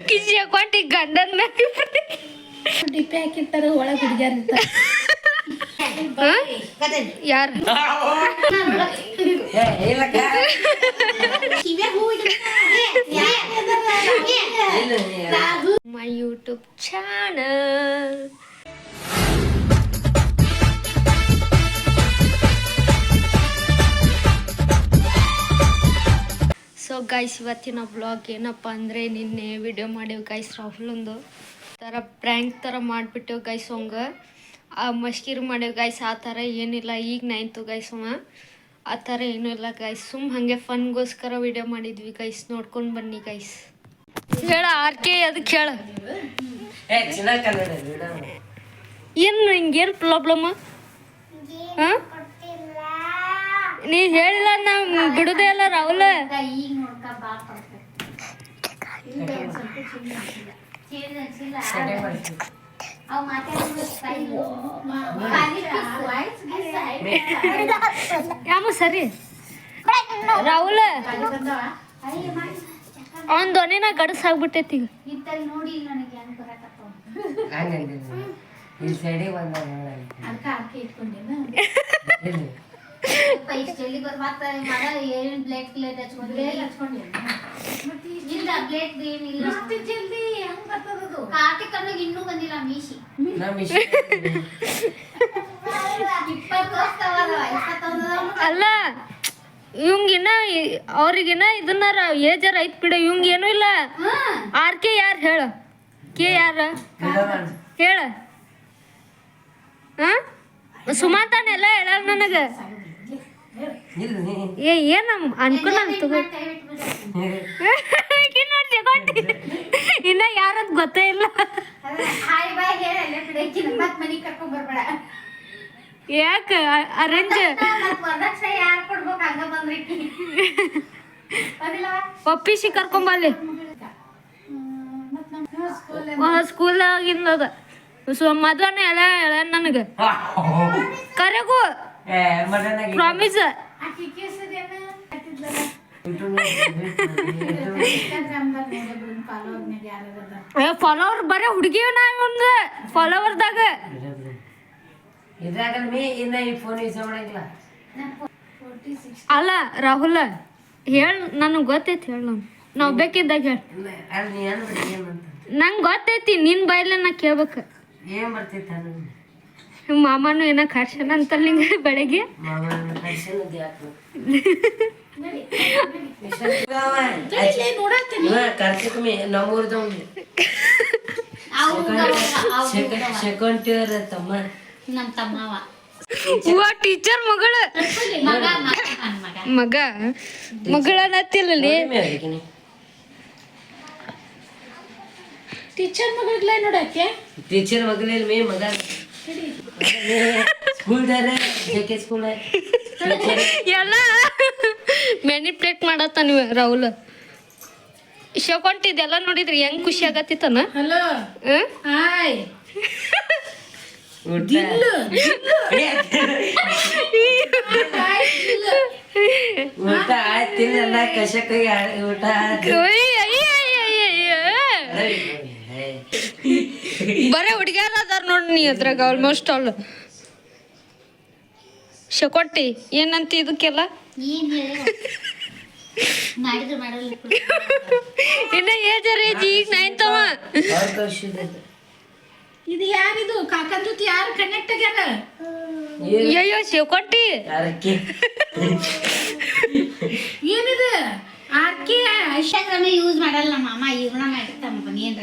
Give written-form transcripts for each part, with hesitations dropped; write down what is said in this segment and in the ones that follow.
ಕಿಸಿ ಹಾಕೊಂಡಿ ಗಂಡನ ಮ್ಯಾಗ ಡಿಪ್ಪಿ ಹಾಕಿರ್ತಾರ ಒಳಗೆ ಹುಡುಗ್ಯಾರ ಯಾರು my YouTube channel. So guys, ಇವತ್ತಿನ ಬ್ಲಾಗ್ ಏನಪ್ಪ ಅಂದರೆ, ನಿನ್ನೆ ವಿಡಿಯೋ ಮಾಡೇವು ಗೈಸ್. ರಾಹುಲೊಂದು ಥರ ಪ್ರ್ಯಾಂಕ್ ಥರ ಮಾಡಿಬಿಟ್ಟೆವು ಗೈಸ್. ಅವಂಗೆ ಮಸ್ಕಿರು ಮಾಡೇವು ಗೈಸ್. ಆ ಥರ ಏನಿಲ್ಲ, ಈಗ 9th ಗೈಸ್. ಆ ಥರ ಏನೂ ಇಲ್ಲ ಗೈಸ್, ಹಾಗೆ ಫನ್ಗೋಸ್ಕರ ವಿಡಿಯೋ ಮಾಡಿದ್ವಿ ಗೈಸ್. ನೋಡ್ಕೊಂಡು ಬನ್ನಿ ಗೈಸ್. ಹೇಳ ಆರ್ಕೆ, ಅದಕ್ಕೆ ಹೇಳ. ಏನು ಹಿಂಗೇನು ಪ್ರಾಬ್ಲಮ್? ಹಾಂ, ನೀ ಹೇಳಿಲ್ಲ, ನಾವು ಬಿಡುದೇ ಇಲ್ಲ ರಾಹುಲ. ಯಾವ ಸರಿ ರಾಹುಲ, ಅವನ್ ಧ್ವನಿನ ಗಡಸ್ ಆಗ್ಬಿಟ್ಟೈತಿ ಈಗ. ಅಲ್ಲ, ಇವಂಗಿನ್ನ ಅವ್ರಿಗಿನ್ನ ಇದನ್ನಾರ ಏಜರ್ ಐತ್ ಬಿಡ, ಇವಂಗ ಏನೂ ಇಲ್ಲ. ಆರ್ಕೆ ಯಾರು ಹೇಳ? ಕೆ ಯಾರ ಹೇಳ? ಸುಮಾತಾನೆಲ್ಲ ಹೇಳ ನನಗೆ. ಏನ ಅನ್ಕೊಂಡ ಇನ್ನ ಯಾರದ್ ಗೊತ್ತೇ ಇಲ್ಲ. ಯಾಕ ಅರೇಂಜ್ ಒಪ್ಪಿಸಿ ಕರ್ಕೊಂಬಲ್ಲಿ ಸ್ಕೂಲ್ದಾಗಿಂದ ಮದ್ವನ ಎಲ್ಲ ಹೇಳ ನನಗೆ. ಕರೆಗೂ ಪ್ರಾಮಿಸ್. ಫಾಲೋವರ್ ಬರೀ ಹುಡುಗಿ ಒಂದು ಫಾಲೋವರ್ದಾಗ. ಅಲ್ಲ ರಾಹುಲ, ಹೇಳ, ನನಗೆ ಗೊತ್ತೈತಿ. ಹೇಳ, ನಾವು ಬೇಕಿದ್ದಾಗ ಹೇಳ. ನಂಗೆ ಗೊತ್ತೈತಿ, ನಿನ್ನ ಬಾಯ್ಲೆ ನಾ ಕೇಳ್ಬೇಕು. ಮಾಮನು ಏನ ಕರ್ಸನ ಅಂತ ನಿಂಗೆ ಬೆಳಗ್ಗೆ. ಟೀಚರ್ ಮಗಳು ಮಗಳನ್ನತ್ತಿಲ್ಲ. ಟೀಚರ್ ಮಗಳ ನೋಡಕ್ಕೆ ಟೀಚರ್ ಮಗಳೇ ಮಗ ಸ್ಕೂಲ್ ಎಲ್ಲ ಮ್ಯಾನಿಪ್ಯುಲೇಟ್ ಮಾಡತ್ತ ನೀವು ರಾಹುಲ್. ಶೋಕೊಂಡಿದ್ದೆಲ್ಲ ನೋಡಿದ್ರಿ ಹೆಂಗ್ ಖುಷಿ ಆಗತ್ತಿತ್ತನ? ಹಲೋ ಹಾಯ್ ಊಟ ಆಯ್ತಿಲ್ಲ, ಕಷಕ್ಕೆ ಊಟ ಬರೇ ಹುಡುಗ್ಯಾರ ಅದಾರ ನೋಡಿ ನೀ ಅದ್ರಾಗ ಆಲ್ಮೋಸ್ಟ್ ಆಲ್. ಶಕೊಟ್ಟಿ ಏನಂತ ಇದಕ್ಕೆಲ್ಲ ಇನ್ನ ಏಜರ್ ಏಜ್ ಈಗ 9th. ಇದು ಯಾರಿದು ಕಾಕನ ಜೊತೆ ಯಾರು ಕನೆಕ್ಟ್ ಆಗ್ಯಾರ? ಅಯ್ಯೋ ಶಿವಕೊಟ್ಟಿ, ಏನಿದು? ಆರ್ಕೆ ಇನ್ಸ್ಟಾಗ್ರಾಮ್ ಯೂಸ್ ಮಾಡಲ್ಲ ನಮ್ಮ ಅಮ್ಮ, ಇವನ ಮಾಡಿರ್ತಾನ ಏನ್ರ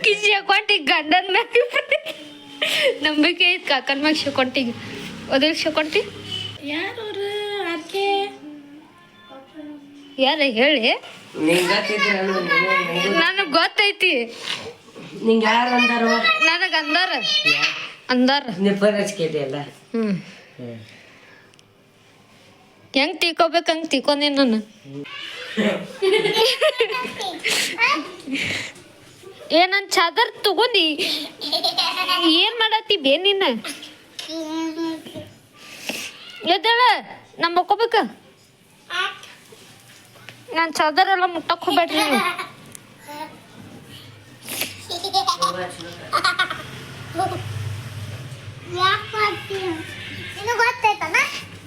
ಕಿಸಿ ಹಾಕೊಂಡಿ ಗಂಡನ ಮ್ಯಾಗ ನಂಬಿಕೆ ಐತ್ ಕಾಕನ ಮ್ಯಾಗ. ಶಿವಕೊಟ್ಟಿಗೆ ಅದ್ರ ಶಿವಕೊಟ್ಟಿ ಯಾರವ್ರು? ಆರ್ಕೆ ಯಾರ ಹೇಳಿ? ನನಗೆ ಗೊತ್ತೈತಿ. ನಿಂಗೆ ಯಾರು ಅಂದಾರ? ನನಗೆ ಅಂದಾರ. ನಿಪ್ಪಲ್ಲ. ಹೆಂಗ್ ತಿಳ್ಕೊಬೇಕು ಹಂಗೆ ತಿಳ್ಕೊಂಡೆ ನಾನು. ನನ್ ಚಾದರ್ ತಗೊಂಡಿ ಏನ್ ಮಾಡತ್ತಿ ಬೇ ನಿನ್ನ? ಎದ್ದೇಳ, ನಮ್ ಮಕ್ಕೋಬೇಕ. ನಾನು ಚಾದರೆಲ್ಲ ಮುಟ್ಟಕ್ಕೆ ಹೋಗ್ಬೇಡ್ರಿ ನೀವು.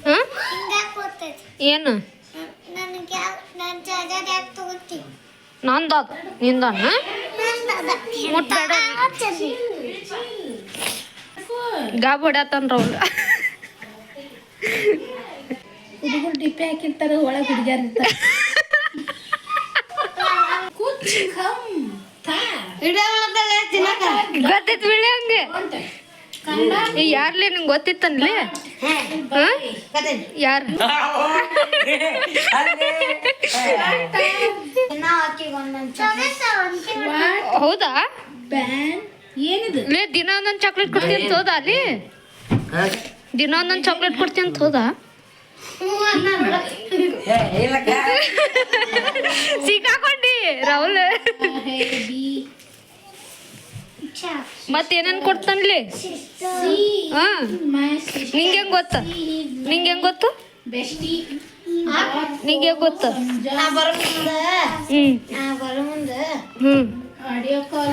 ಹ್ಮ್? ಏನು ನಂದ ನಿಂದನ ಮುಟ್ಬೇಡ ಗಾಬ್ ಹೊಡ್ಯಾತನ್ರ ಅವ್ರು. ಹುಡುಗರು ಡಿಪ್ಪೆ ಹಾಕಿರ್ತಾರೆ ಒಳಗೆ ಹುಡುಗಿಯರ್ ಇರ್ತಾರೆ. ಗೊತ್ತೈತ್ ಬಿಳಿ ಹಂಗೆ ಯಾರ್ಲಿ ನಿಂಗೆ ಗೊತ್ತಿತ್ತನ್ಲಿ ಯಾರು ಹೌದಾ ಬ್ಯಾನ್ ಏನಿದು ಲೇ ದಿನ ಒಂದೊಂದು ಚಾಕ್ಲೇಟ್ ಕೊಡ್ತೀನಿ ಅಂತ ಹೋದ ಅಲ್ಲಿ ದಿನ ಒಂದೊಂದು ಚಾಕ್ಲೇಟ್ ಕೊಡ್ತೀನಿ ಅಂತ ಹೋದ ಸಿಕ್ಕಾಕೊಂಡಿ ರಾಹುಲ್ ಮತ್ತೇನೇನ್ ಕೊಡ್ತಾನ್ಲಿ ಹಾ ನಿಂಗೆ ಹೆಂಗ್ ಗೊತ್ತ ನಿಂಗೆ ಹೆಂಗ್ ಗೊತ್ತು ಬೆಸ್ಟಿ ನಿಂಗೆ ಹೆಂಗ್ ಗೊತ್ತ ಹ್ಮ್ ಆಡಿಯೋ ಕಾಲ್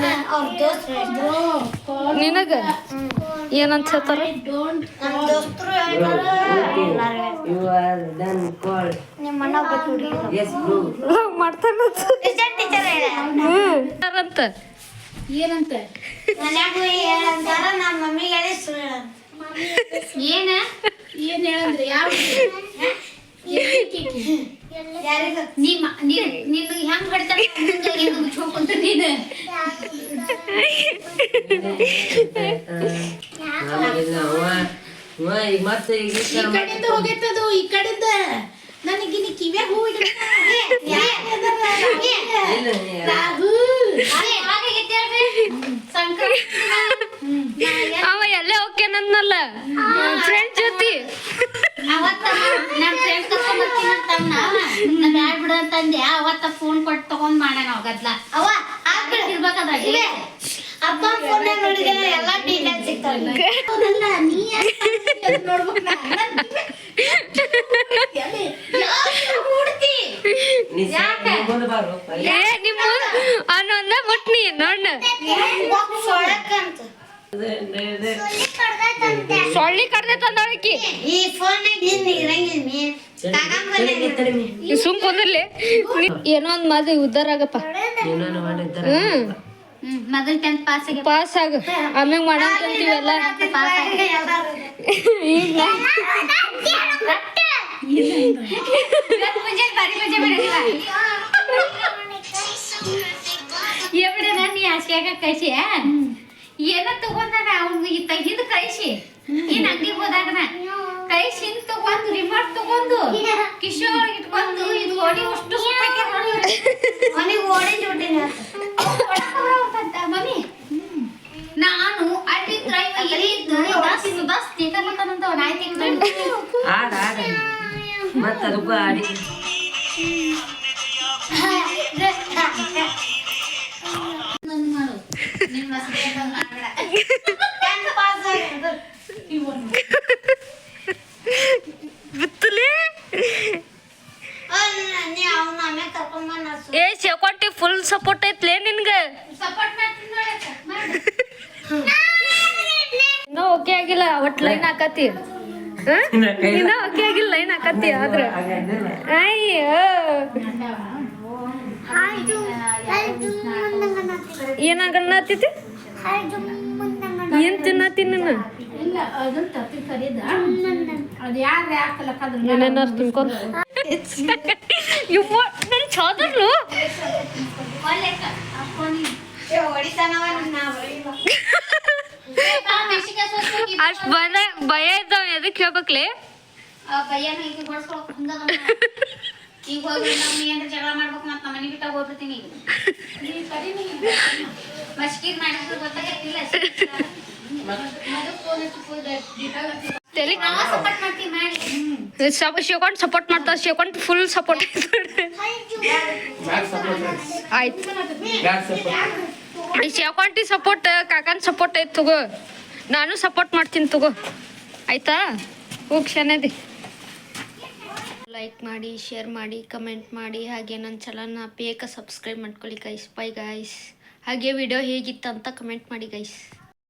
ನಿನಗ ಏನಂತ ಹೇಳ್ತಾರ You are done called. Yes, bro. ಮಾಡ್ತಾರಂತ ಏನಂತ ನಮ್ಮ ಮಮ್ಮಿಗೆ ಏನ ಏನ್ ಹೇಳಂದ್ರೆ ಯಾವ ನಿನ್ಗೆ ಹೆಂಗ್ ಹೊಡ್ತಾರೆ ನೀನು ಈಗ ಮತ್ತೆ ಈಗ ಈ ಕಡೆಯಿಂದ ಹೋಗೈತದು ಈ ಕಡೆಯಿಂದ ನನಗೆ ನೀ ಕಿವ್ಯಾಗ ಹೂ ಅವ ಎಲ್ಲೇ ಓಕೆ ನನ್ನಲ್ಲ ಫ್ರೆಂಡ್ ಜೊತೆ ಅವತ್ತ ನಮ್ಮ ಫ್ರೆಂಡ್ ಕರ್ಕೊಂಡ್ ಬ್ಯಾಡ್ ಬಿಡ ಅಂತಂದೆ ಅವತ್ತ ಫೋನ್ ಕೊಟ್ಟು ತಗೊಂಡ್ ಮಾಡ್ಯಾನ ಅವ ಗದ್ಲ ಅವ ಇರ್ಬೇಕದ ಅಪ್ಪ ಫೋನ್ ನೋಡಿದ್ರೆ ಎಲ್ಲಾ ಡೀಟೇಲ್ಸ್ ಸಿಗ್ತಾವಲ್ಲ ನೀ ನೋಡ್ಬೇಕು ಏ ನಿಮ್ಮ ಅನ್ನೊಂದ ಮುಟ್ನಿ ನೋಡ್ ಸೊಳ್ಳಿ ಕಡ್ದೆ ತಂದಳಕಿ ಈ ಫೋನ್ ಸುಮ್ ಕುಂದ್ರಲಿ ಏನೋ ಒಂದ್ ಮಾದಿ ಉದ್ದಾರ ಆಗಪ್ಪ ಮೊದಲ್ 10th ಪಾಸ್ ಪಾಸ್ ಆಗ ಆಮ್ಯಾಗ ಮಾಡಂತೀವಲ್ಲ ನೀ ಆಸ್ಯಾಗ ಕಳ್ಸಿ ಏನ ತಗೊಂಡಾನ ಅವ್ನಿಗೆ ತೆಗಿದು ಕಳ್ಸಿ ಏನ್ ಅಂಗಡಿಗೆ ಹೋದಾಗನ ಕಳ್ಸಿ ತಗೊಂಡು ರಿಮೋಟ್ ತಗೊಂಡು ಕಿಶೋ ಒಳಗೆ ಇಟ್ಕೊಂಡು ಇದು ಓಡಿ ಅಷ್ಟು ಅವನಿಗೆ ಓಡಿ ಜೋಡಿನ ಮಮ್ಮಿ ನಾನು ಅಲ್ಲಿಂದ ಎಲ್ಲಿದ್ದು ದಸ್ ತಿಂಗಳಂತ ನಾಯಿ ತಿಂಗಳು ಆಡ ಮತ್ತೆ ಅದಕ್ಕೂ ಆಡಿ ಮಾಡು ನಿಮ್ಮ ಪಾಸ್ ಬಿತ್ತಲಿ ಏ ಶೇಕೊಂಟಿ ಫುಲ್ ಸಪೋರ್ಟ್ ಐತ್ಲೇ ನಿನ್ಗ ಸಪೋರ್ಟ್ ಇನ್ನೂ ಓಕೆ ಆಗಿಲ್ಲ ಒಟ್ ಲೈನ್ ಹಾಕತಿ ಇನ್ನೂ ಓಕೆ ಆಗಿಲ್ಲ ಲೈನ್ ಹಾಕತಿ ಆದ್ರ ಅಯ್ಯೋ ಏನಾಗನ್ನತ್ತಿತಿ ಏನ್ ತಿನ್ನತಿ ನನ್ನ ಇಲ್ಲ ಅದನ್ನ ತಪ್ಪಿ ಕರೀದ ಅದು ಯಾರು ಯಾಕಲಕ್ಕದ್ರ ಏನೇನಾರು ತಿನ್ಕೊಂಡ್ ಇವ್ವ ನನ್ ಚಾದರ್ಲು ಅಷ್ಟ್ ಭಯ ಇದ್ದಾವ ಎದಕ್ ಹೇಳ್ಬೇಕ್ಲೆ ಈಗ ಹೋಗಿ ನಮ್ಮ ಏನ್ರ ಜಗಳ ಮಾಡ್ಬೇಕು ಮತ್ತ ನಮ್ಮ ಮನೆ ಬಿಟ್ಟ ಹೋಗ್ಬಿಡ್ತೀನಿ ಮಸ್ಕೀರ್ ಮಾಡಿದ್ರೆ ಗೊತ್ತಾಗತ್ತಿಲ್ಲ ತಲಿ ಸಪೋರ್ಟ್ ಮಾಡ್ತೀವಿ ಮಾಡಿ ಶೇಕೊಂಡ್ ಸಪೋರ್ಟ್ ಮಾಡ್ತಾವ ಶೇಕೊಂಡ್ ಫುಲ್ ಸಪೋರ್ಟ್ ಆಯ್ತು ಶೇಕೊಂಟಿ ಸಪೋರ್ಟ್ ಕಾಕನ್ ಸಪೋರ್ಟ್ ಐತ್ ತಗೋ ನಾನು ಸಪೋರ್ಟ್ ಮಾಡ್ತೀನಿ ತಗೋ ಆಯ್ತಾ ಹೋಗ್ ಶನದಿ ಲೈಕ್ ಮಾಡಿ, ಶೇರ್ ಮಾಡಿ, ಕಮೆಂಟ್ ಮಾಡಿ, ಹಾಗೆ ನನ್ನ ಚಾನಲ್ನ ಬೇಗ ಸಬ್ಸ್ಕ್ರೈಬ್ ಮಾಡ್ಕೊಳ್ಳಿ ಗೈಸ್. Bye guys. ಹಾಗೆ ವಿಡಿಯೋ ಹೇಗಿತ್ತು ಅಂತ ಕಮೆಂಟ್ ಮಾಡಿ ಗೈಸ್.